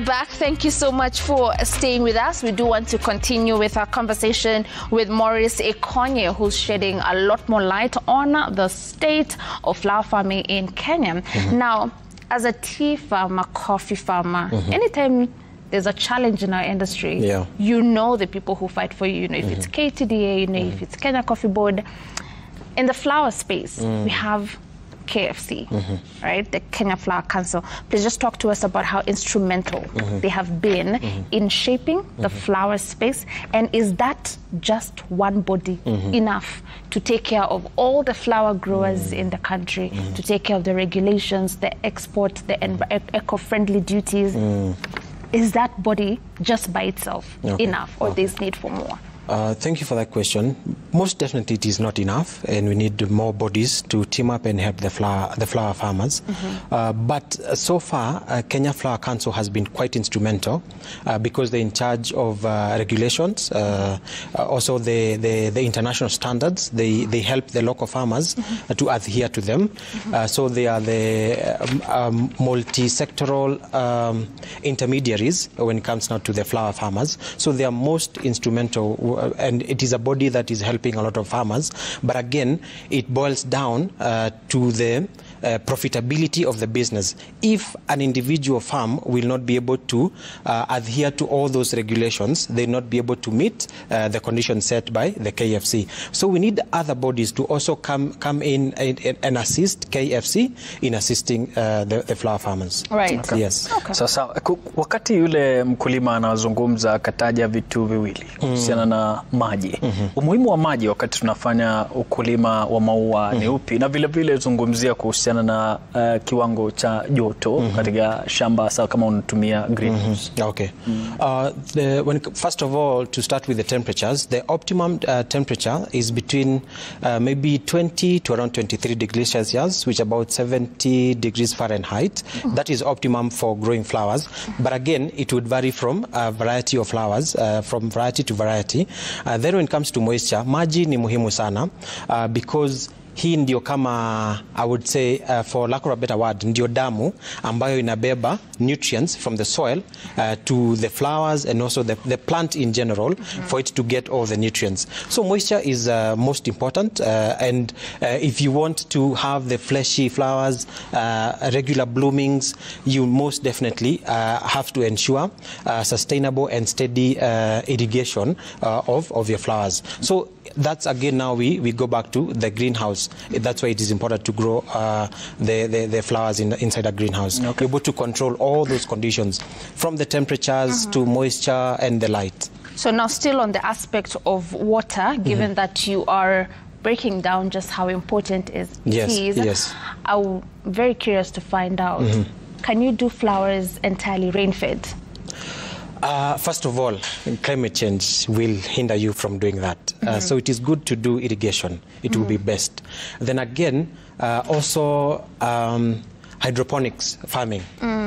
back. Thank you so much for staying with us. We do want to continue with our conversation with Maurice Ekonye, who's shedding a lot more light on the state of flower farming in Kenya. Now, as a tea farmer, coffee farmer, anytime there's a challenge in our industry, you know the people who fight for you. You know, if it's KTDA, you know, if it's Kenya Coffee Board. In the flower space, we have KFC, right? The Kenya Flower Council. Please just talk to us about how instrumental they have been in shaping the flower space. And is that just one body enough to take care of all the flower growers in the country, to take care of the regulations, the export, the eco-friendly duties? Is that body just by itself enough, or there's need for more? Thank you for that question. Most definitely it is not enough, and we need more bodies to team up and help the flower farmers. But so far, Kenya Flower Council has been quite instrumental because they're in charge of regulations, also the international standards. They help the local farmers to adhere to them. So they are the multi-sectoral intermediaries when it comes now to the flower farmers. So they are most instrumental. And it is a body that is helping a lot of farmers. But again, it boils down to the profitability of the business. If an individual farm will not be able to adhere to all those regulations, they will not be able to meet the conditions set by the KFC. So we need other bodies to also come in and assist KFC in assisting the flower farmers. Right. Okay. Yes. Okay. Sasa wakati yule mkulima anazungumza akataja vitu viwili kuhusiana na maji. Umuhimu wa maji wakati tunafanya ukulima wa maua ni upi? Na vile vile zungumzia kuhusiana na kiwango cha joto katika shamba sawa kama unatumia greenhouse. Okay. First of all, to start with the temperatures, the optimum temperature is between maybe 20 to around 23 degrees Celsius, which is about 70 degrees Fahrenheit. That is optimum for growing flowers. But again, it would vary from a variety of flowers, from variety to variety. Then when it comes to moisture, maji ni muhimu sana because hii ndio kama, I would say, for lack of a better word, ndio damu ambayo inabeba nutrients from the soil to the flowers and also the plant in general for it to get all the nutrients. So moisture is most important, and if you want to have the fleshy flowers, regular bloomings, you most definitely have to ensure sustainable and steady irrigation of your flowers. So that's again now we go back to the greenhouse. That's why it is important to grow the flowers inside a greenhouse. You're able to control all those conditions from the temperatures to moisture and the light. So now still on the aspect of water, given that you are breaking down just how important it is, yes. I'm very curious to find out, can you do flowers entirely rain-fed? First of all, climate change will hinder you from doing that. So it is good to do irrigation. It will be best. Then again, also hydroponics farming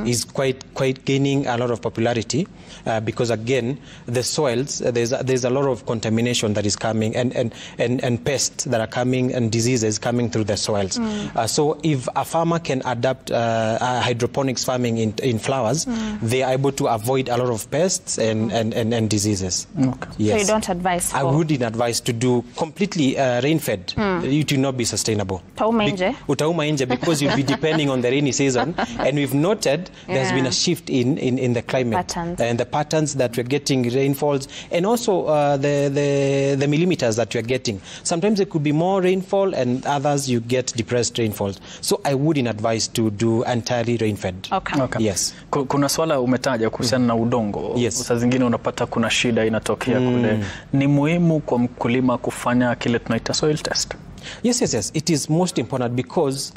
is quite gaining a lot of popularity because again the soils, there's a lot of contamination that is coming and pests that are coming and diseases coming through the soils. So if a farmer can adapt hydroponics farming in flowers, they are able to avoid a lot of pests and diseases. Yes. So you don't advise? I wouldn't advise to do completely rain-fed. It will not be sustainable. Utauma nje because you'll be depending on the rainy season, and we've noted there's been a shift in the climate and the patterns that we're getting, rainfalls, and also the millimeters that we're getting. Sometimes it could be more rainfall, and others you get depressed rainfalls. So I wouldn't advise to do entirely rain-fed. Yes. Kuna swala umetaja kuhusiana na udongo. Saa zingine unapata kuna shida inatokea kule. Ni muhimu kwa mkulima kufanya kile tunaita soil test? Yes. It is most important because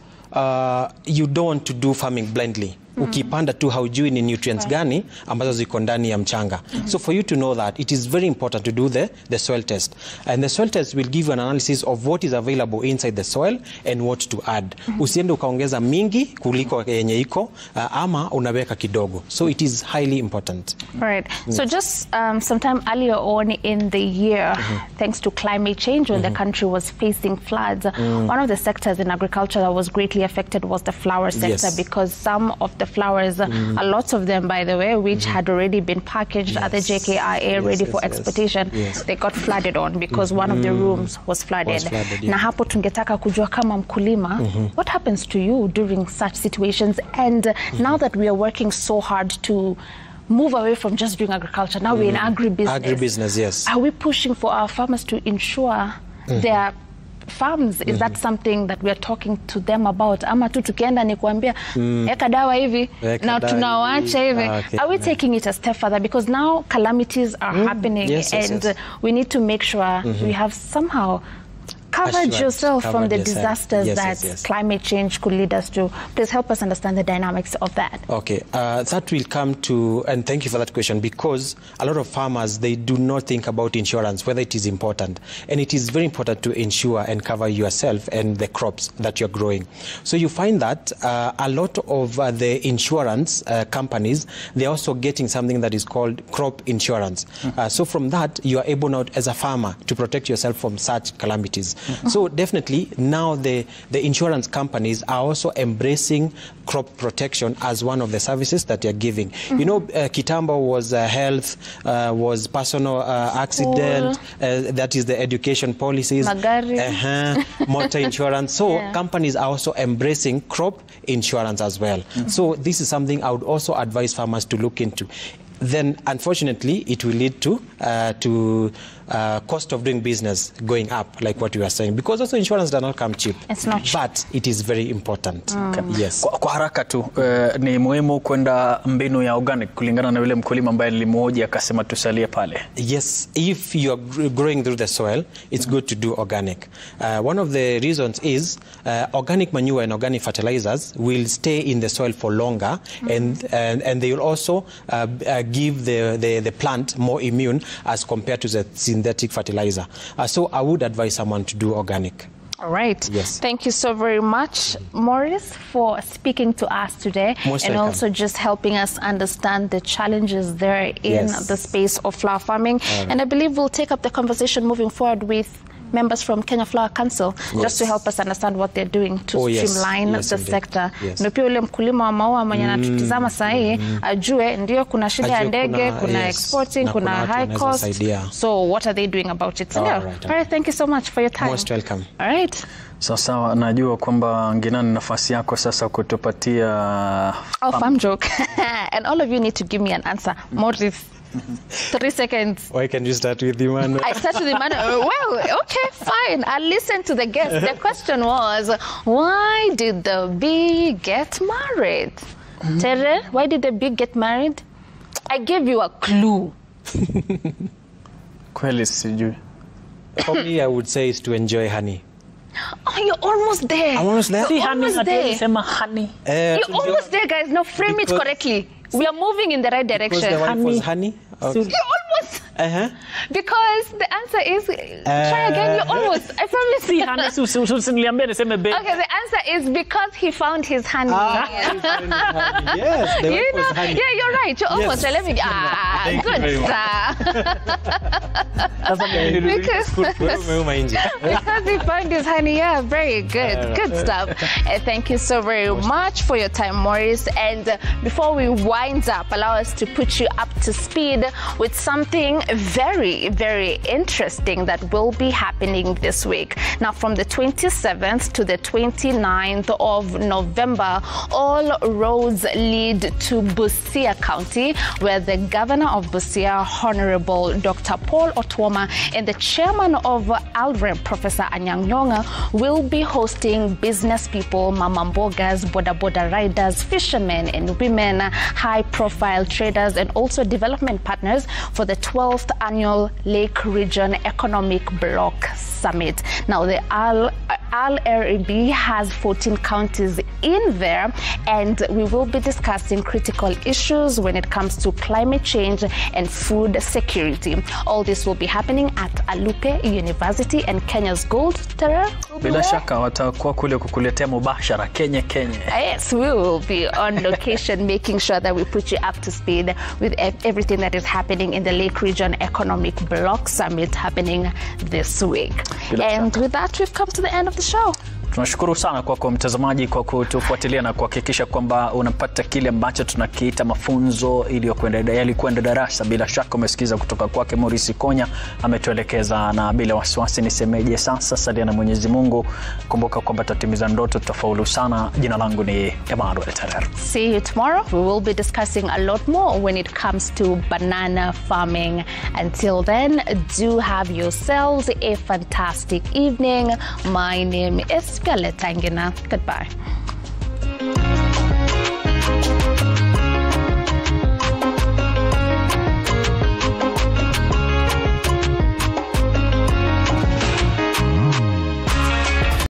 you don't want to do farming blindly. Ukipanda tu haujui ni nutrients gani ambazo ziko ndani ya mchanga. So for you to know that, it is very important to do the soil test. And the soil test will give you an analysis of what is available inside the soil and what to add. Usiende ukaongeza mingi kuliko yenye iko ama unaweka kidogo. So it is highly important. Right. So just sometime earlier on in the year, thanks to climate change, when the country was facing floods, one of the sectors in agriculture that was greatly affected was the flower sector because some of the the flowers, a lot of them, by the way, which had already been packaged at the JKIA ready for exportation, they got flooded on because one of the rooms was flooded. Na hapo tungetaka kujua kama mkulima, what happens to you during such situations? And now that we are working so hard to move away from just doing agriculture, now we're in agribusiness. Agribusiness, yes. Are we pushing for our farmers to ensure their farms? Is that something that we are talking to them about? Ama tu tukienda ni kuambia eka dawa hivi na tunawaacha hivi. Are we taking it a step further? Because now calamities are happening, and we need to make sure we have somehow covered yourself from the disasters that climate change could lead us to. Please help us understand the dynamics of that. Okay, that will come to, and thank you for that question, because a lot of farmers, they do not think about insurance, whether it is important. And it is very important to insure and cover yourself and the crops that you're growing. So you find that a lot of the insurance companies, they're also getting something that is called crop insurance. So from that, you are able now as a farmer to protect yourself from such calamities. So definitely now the insurance companies are also embracing crop protection as one of the services that they're giving. You know, Kitambo was health, was personal accident, that is the education policies, motor insurance. So companies are also embracing crop insurance as well. So this is something I would also advise farmers to look into. Then, unfortunately, it will lead to cost of doing business going up, like what you were saying, because also insurance does not come cheap. It's not cheap. But it is very important. Yes. Kwa haraka tu, ni muhimu kwenda mbinu ya organic kulingana na yule mkulima ambaye nilimhoji akasema tusalie pale. Yes, if you are growing through the soil, it's good to do organic. One of the reasons is organic manure and organic fertilizers will stay in the soil for longer, and they will also give the plant more immune as compared to the synthetic fertilizer. So I would advise someone to do organic. All right. Yes. Thank you so very much, Maurice, for speaking to us today. Most and welcome. Also just helping us understand the challenges there in the space of flower farming. And I believe we'll take up the conversation moving forward with members from Kenya Flower Council, just to help us understand what they're doing to streamline the sector. Ndio pia ule mkulima wa maua mwenye anatutizama saa hii ajue ndio kuna shida ya ndege, kuna exporting, kuna high cost. So what are they doing about it? All right, thank you so much for your time. Most welcome. All right. Sawa, najua kwamba Nginani nafasi yako sasa kutupatia farm joke. And all of you need to give me an answer. Maurice. 3 seconds. Why can you start with Emmanuel? I start with Emmanuel. Well, okay, fine. I'll listen to the guest. The question was, why did the bee get married? Tere, why did the bee get married? I gave you a clue. Kweli sijui. For me, I would say it's to enjoy honey. Oh, you're almost there. I'm almost there. You're almost there. You're almost there, guys. Now frame it correctly. We are moving in the right direction. Because the wife was honey? Okay. You're almost. Because the answer is, try again, you're almost. I promise you. Okay, the answer is because he found his honey. Yes, the wife was honey. Yeah, you're right. You're almost. Let me. Good, because he found his honey. Yeah, very good. Good stuff. Thank you so very much for your time, Maurice. And before we wind up, allow us to put you up to speed with something very, very interesting that will be happening this week. Now, from the 27th to the 29th of November, all roads lead to Busia County, where the governor of Busia, Honorable Dr. Paul Otuoma, and the chairman of ALREM, Professor Anyang' Nyong'o, will be hosting business people, mamambogas, boda riders, fishermen and women, high-profile traders, and also development partners for the 12th annual Lake Region Economic Bloc Summit. Now, the ALREB has 14 counties in there, and we will be discussing critical issues when it comes to climate change and food security. All this will be happening at Alupe University, and Kenya's Gold Terra. Bila shaka watakuwa kule kukuletea mubashara Kenya. Yes, we will be on location making sure that we put you up to speed with everything that is happening in the Lake Region Economic Bloc Summit happening this week. And with that, we've come to the end of the show. Tunashukuru sana kwa mtazamaji kwa kutufuatilia na kuhakikisha kwamba unapata kile ambacho tunakiita mafunzo yalikwenda darasa. Bila shaka umesikiza kutoka kwake Maurice Konya, ametuelekeza, na bila wasiwasi nisemeje sasa, salia na Mwenyezi Mungu. Kumbuka kwamba tutatimiza ndoto, tutafaulu sana. Jina langu ni Emmanuel Terer. See you tomorrow. We will be discussing a lot more when it comes to banana farming. Until then, do have yourselves a fantastic evening. My name is Tangina. Goodbye.